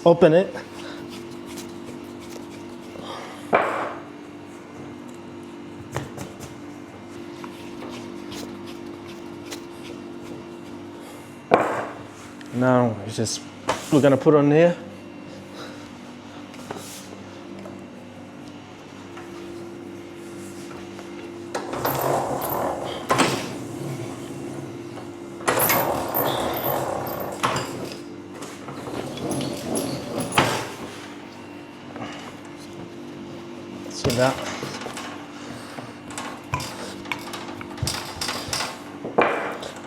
open it. Now we're gonna put on here. So that.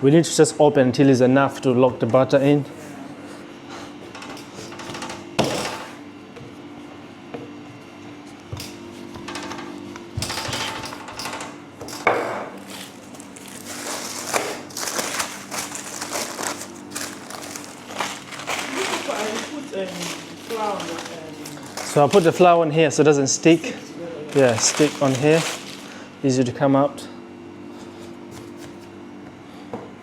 We need to just open until it's enough to lock the butter in. So I put the flour on here so it doesn't stick. Yeah, stick on here. Easy to come out.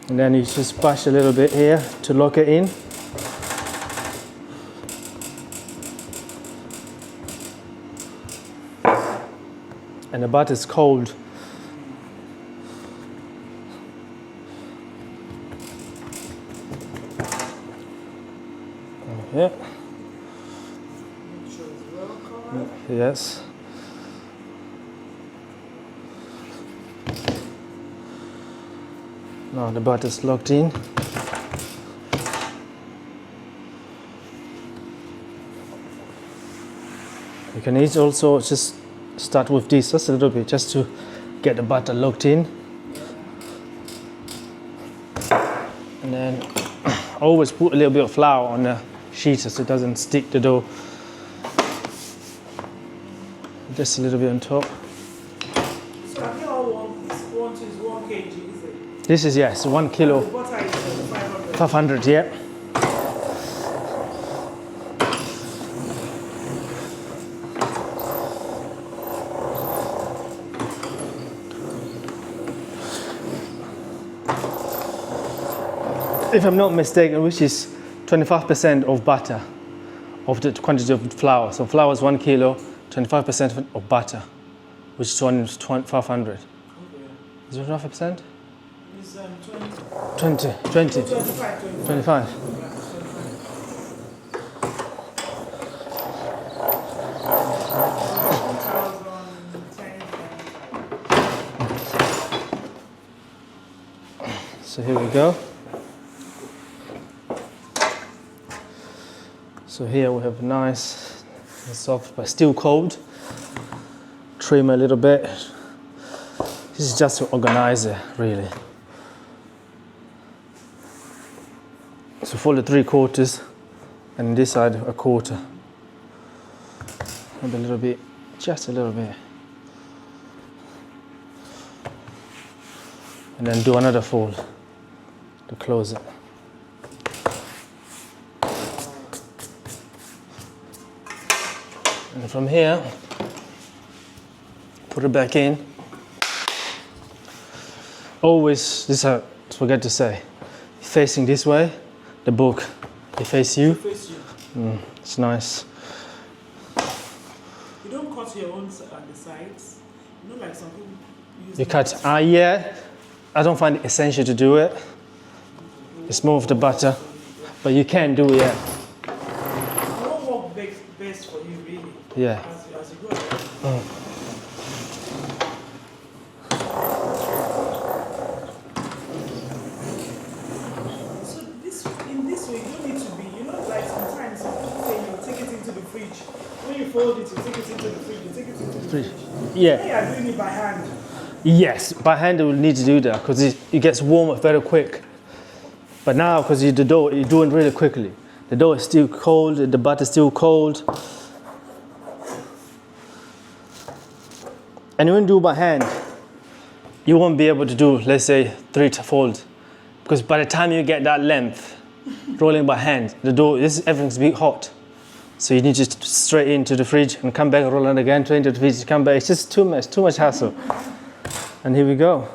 And then you just splash a little bit here to lock it in. And the butter is cold. Yeah. Yes. Now the butter is locked in. You can also just start with this just a little bit, just to get the butter locked in. And then always put a little bit of flour on the sheet so it doesn't stick the dough. Just a little bit on top. So I think all one is 1 kg, is it? This is, yes, 1 kilo. The butter is 500. 500, yeah. If I'm not mistaken, which is 25% of butter, of the quantity of flour. So flour is 1 kilo, 25% of butter, which is 500. Okay. Is it 25%? It's 20. 25. So here we go. So here we have nice and soft, but still cold. Trim a little bit. This is just to organize it, really. So fold it 3/4, and this side 1/4. Maybe a little bit, just a little bit. And then do another fold to close it. And from here, put it back in. Always, this I forget to say, facing this way, the book, they face you. It's nice. You don't cut your own on the sides. You know, like some people use. You cut, yeah. I don't find it essential to do it. It's more of the butter, but you can do it, yeah. What works best for you, really? Yeah. As you go along. So in this way, you don't need to be, you know, like sometimes some people say you take it into the fridge. When you fold it, you take it into the fridge, you take it into the fridge. Yeah. When you are doing it by hand. Yes, by hand you will need to do that because it gets warmer very quick. But now, because the dough, you're doing really quickly. The dough is still cold, the butter is still cold. And when you do by hand, you won't be able to do, let's say, 3 folds. Because by the time you get that length, rolling by hand, the dough, everything's big hot. So you need to straight into the fridge and come back, roll it again, straight into the fridge, come back. It's just too much hassle. And here we go.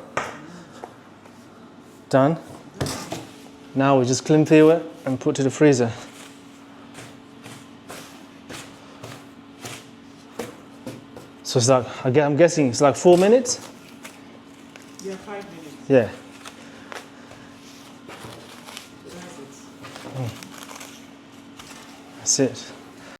Done. Now we just clean peel it and put to the freezer. So it's like, I'm guessing it's like 4 minutes? Yeah, 5 minutes. Yeah. That's it. That's it.